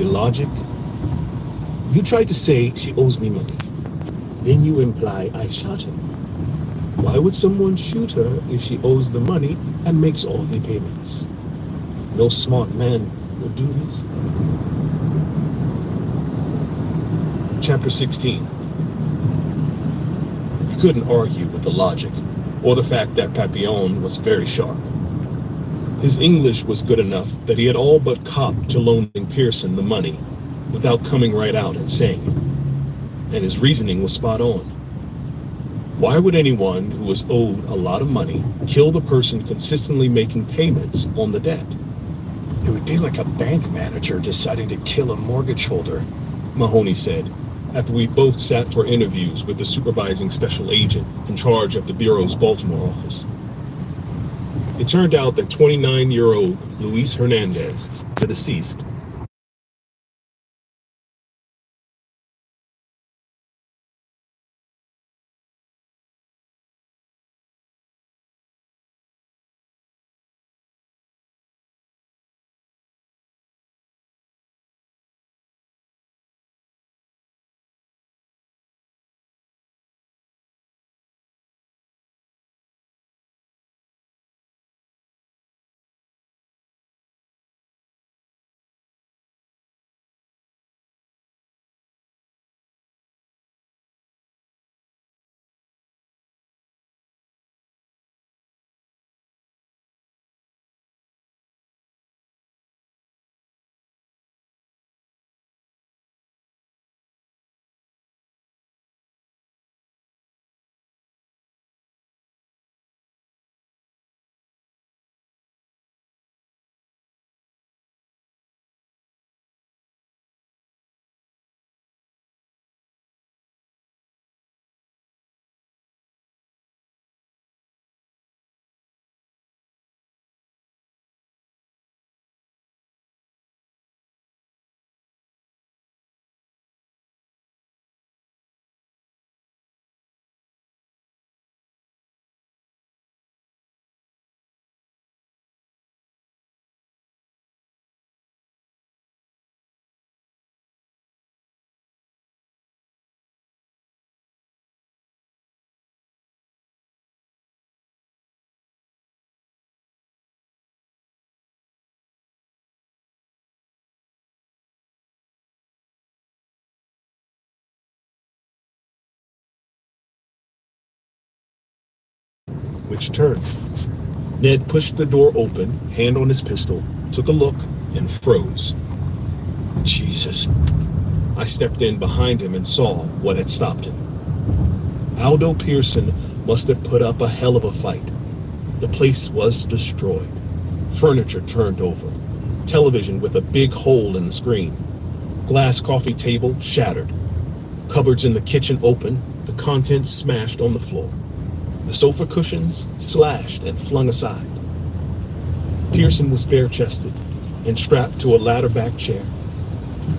see logic? You try to say she owes me money. Then you imply I shot him. Why would someone shoot her if she owes the money and makes all the payments? No smart man would do this. Chapter 16. You couldn't argue with the logic, or the fact that Papillon was very sharp. His English was good enough that he had all but copped to loaning Pearson the money without coming right out and saying it. And his reasoning was spot on. Why would anyone who was owed a lot of money kill the person consistently making payments on the debt? It would be like a bank manager deciding to kill a mortgage holder, Mahoney said, after we both sat for interviews with the supervising special agent in charge of the Bureau's Baltimore office. It turned out that 29-year-old Luis Hernandez, the deceased, which turned. Ned pushed the door open, hand on his pistol, took a look, and froze. Jesus. I stepped in behind him and saw what had stopped him. Aldo Pearson must have put up a hell of a fight. The place was destroyed. Furniture turned over. Television with a big hole in the screen. Glass coffee table shattered. Cupboards in the kitchen open, the contents smashed on the floor. The sofa cushions slashed and flung aside. Pearson was bare-chested and strapped to a ladder-back chair.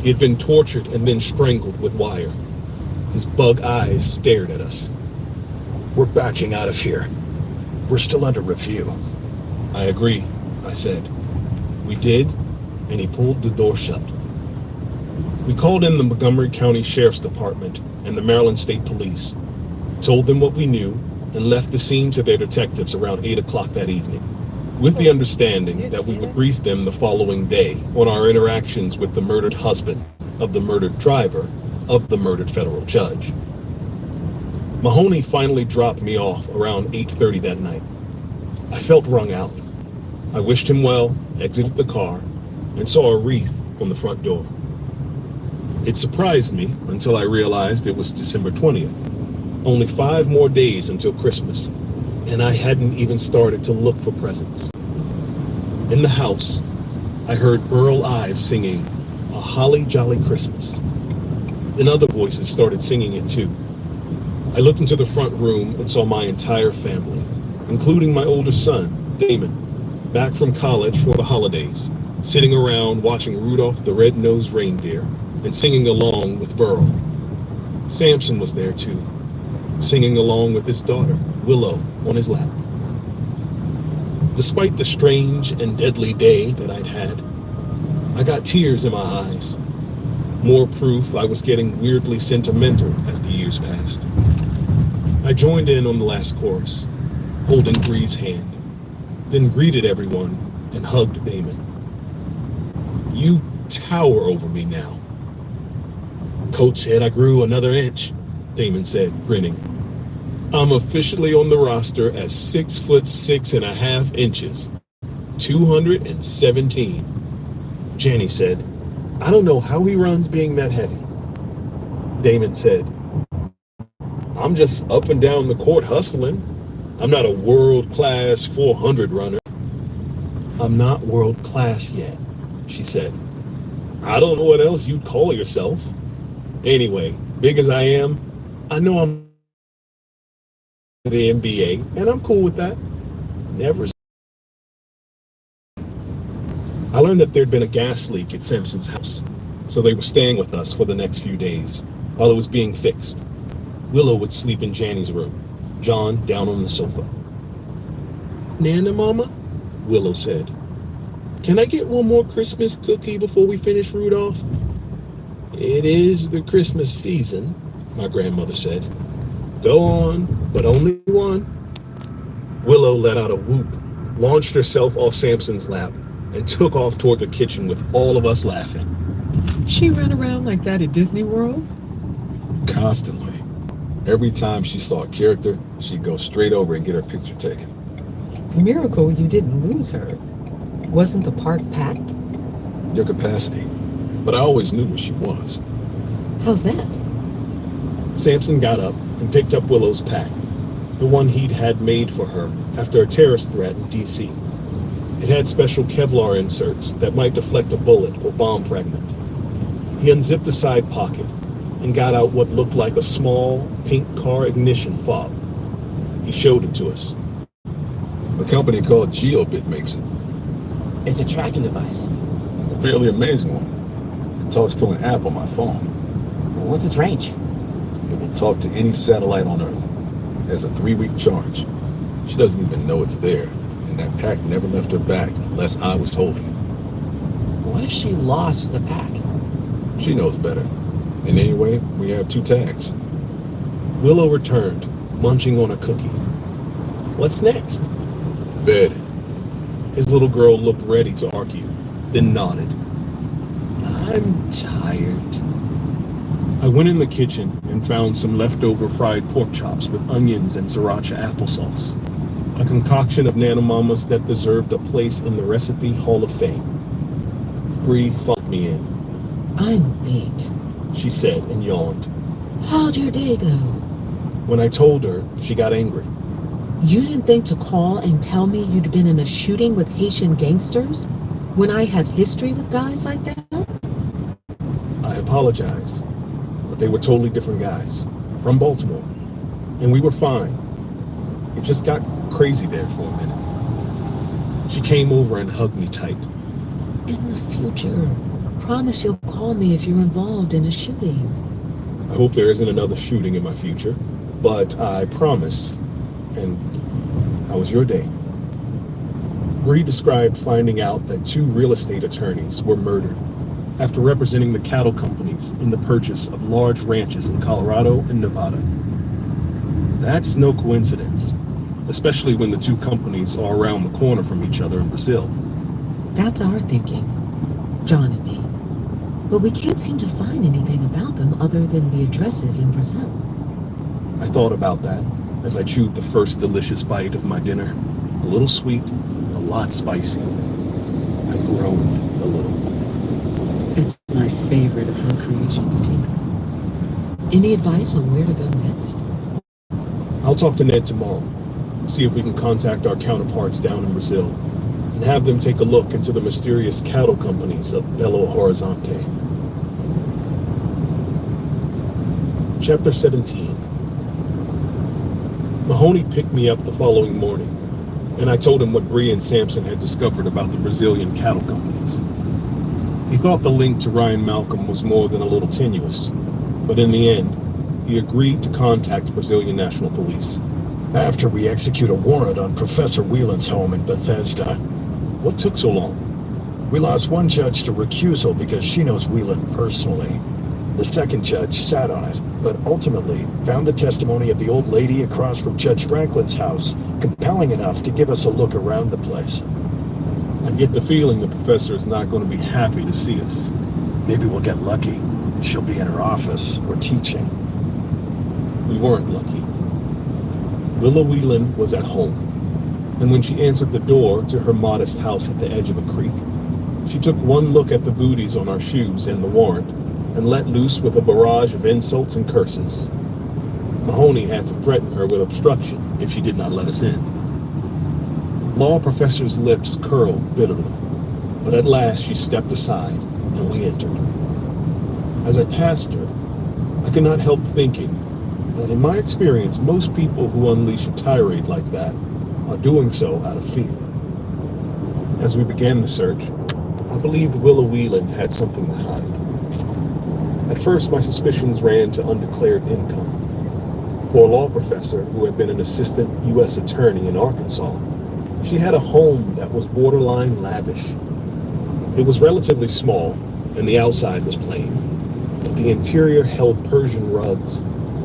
He had been tortured and then strangled with wire. His bug eyes stared at us. We're backing out of here. We're still under review. I agree, I said. We did, and he pulled the door shut. We called in the Montgomery County Sheriff's Department and the Maryland State Police, told them what we knew, and left the scene to their detectives around 8 o'clock that evening, with the understanding that we would brief them the following day on our interactions with the murdered husband of the murdered driver of the murdered federal judge. Mahoney finally dropped me off around 8:30 that night. I felt wrung out. I wished him well, exited the car, and saw a wreath on the front door. It surprised me until I realized it was December 20th. Only 5 more days until Christmas, and I hadn't even started to look for presents. In the house, I heard Burl Ives singing "A Holly Jolly Christmas," and other voices started singing it too. I looked into the front room and saw my entire family, including my older son, Damon, back from college for the holidays, sitting around watching Rudolph the Red-Nosed Reindeer and singing along with Burl. Samson was there too, singing along with his daughter, Willow, on his lap. Despite the strange and deadly day that I'd had, I got tears in my eyes More proof I was getting weirdly sentimental as the years passed. I joined in on the last chorus, holding Bree's hand, then greeted everyone and hugged Damon. You tower over me now. Coach said I grew another inch, Damon said, grinning. I'm officially on the roster at 6'6.5" 217. Jenny said, I don't know how he runs being that heavy. Damon said, I'm just up and down the court hustling. I'm not a world-class 400 runner. I'm not world-class yet, she said. I don't know what else you'd call yourself. Anyway, big as I am, I know I'm the NBA, and I'm cool with that. Never. I learned that there'd been a gas leak at Simpson's house, so they were staying with us for the next few days while it was being fixed. Willow would sleep in Janny's room, John down on the sofa. Nana Mama, Willow said, can I get one more Christmas cookie before we finish Rudolph? It is the Christmas season, my grandmother said. Go on, but only one. Willow let out a whoop, launched herself off Samson's lap, and took off toward the kitchen with all of us laughing. She ran around like that at Disney World? Constantly. Every time she saw a character, she'd go straight over and get her picture taken. Miracle you didn't lose her. Wasn't the park packed? Your capacity. But I always knew where she was. How's that? Samson got up and picked up Willow's pack, the one he'd had made for her after a terrorist threat in D.C. It had special Kevlar inserts that might deflect a bullet or bomb fragment. He unzipped a side pocket and got out what looked like a small, pink car ignition fob. He showed it to us. A company called GeoBit makes it. It's a tracking device. A fairly amazing one. It talks to an app on my phone. What's its range? It will talk to any satellite on Earth. It has a 3-week charge. She doesn't even know it's there, and that pack never left her back unless I was holding it. What if she lost the pack? She knows better. And anyway, we have 2 tags. Willow returned, munching on a cookie. What's next? Bed. His little girl looked ready to argue, then nodded. I'm tired. I went in the kitchen and found some leftover fried pork chops with onions and sriracha applesauce. A concoction of Nana Mamas that deserved a place in the Recipe Hall of Fame. Bree followed me in. I'm beat, she said and yawned. How'd your day go? When I told her, she got angry. You didn't think to call and tell me you'd been in a shooting with Haitian gangsters? When I have history with guys like that? I apologize, but they were totally different guys, from Baltimore, and we were fine. It just got crazy there for a minute. She came over and hugged me tight. In the future, promise you'll call me if you're involved in a shooting. I hope there isn't another shooting in my future, but I promise. And how was your day? Bree described finding out that 2 real estate attorneys were murdered after representing the cattle companies in the purchase of large ranches in Colorado and Nevada. That's no coincidence, especially when the 2 companies are around the corner from each other in Brazil. That's our thinking, John and me. But we can't seem to find anything about them other than the addresses in Brazil. I thought about that as I chewed the first delicious bite of my dinner. A little sweet, a lot spicy. I groaned a little. It's my favorite of her creations, too. Any advice on where to go next? I'll talk to Ned tomorrow, see if we can contact our counterparts down in Brazil, and have them take a look into the mysterious cattle companies of Belo Horizonte. Chapter 17. Mahoney picked me up the following morning, and I told him what Bree and Samson had discovered about the Brazilian cattle companies. He thought the link to Ryan Malcolm was more than a little tenuous, but in the end, he agreed to contact Brazilian National Police. After we execute a warrant on Professor Whelan's home in Bethesda. What took so long? We lost one judge to recusal because she knows Whelan personally. The second judge sat on it, but ultimately found the testimony of the old lady across from Judge Franklin's house compelling enough to give us a look around the place. I get the feeling the professor is not going to be happy to see us. Maybe we'll get lucky, and she'll be in her office or teaching. We weren't lucky. Willa Whelan was at home, and when she answered the door to her modest house at the edge of a creek, she took one look at the booties on our shoes and the warrant, and let loose with a barrage of insults and curses. Mahoney had to threaten her with obstruction if she did not let us in. Law professor's lips curled bitterly, but at last she stepped aside, and we entered. As I passed her, I could not help thinking that in my experience, most people who unleash a tirade like that are doing so out of fear. As we began the search, I believed Willa Whelan had something to hide. At first, my suspicions ran to undeclared income. For a law professor who had been an assistant U.S. attorney in Arkansas, she had a home that was borderline lavish. It was relatively small, and the outside was plain, but the interior held Persian rugs,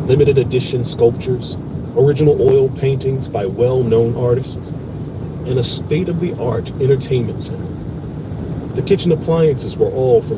limited edition sculptures, original oil paintings by well-known artists, and a state-of-the-art entertainment center. The kitchen appliances were all from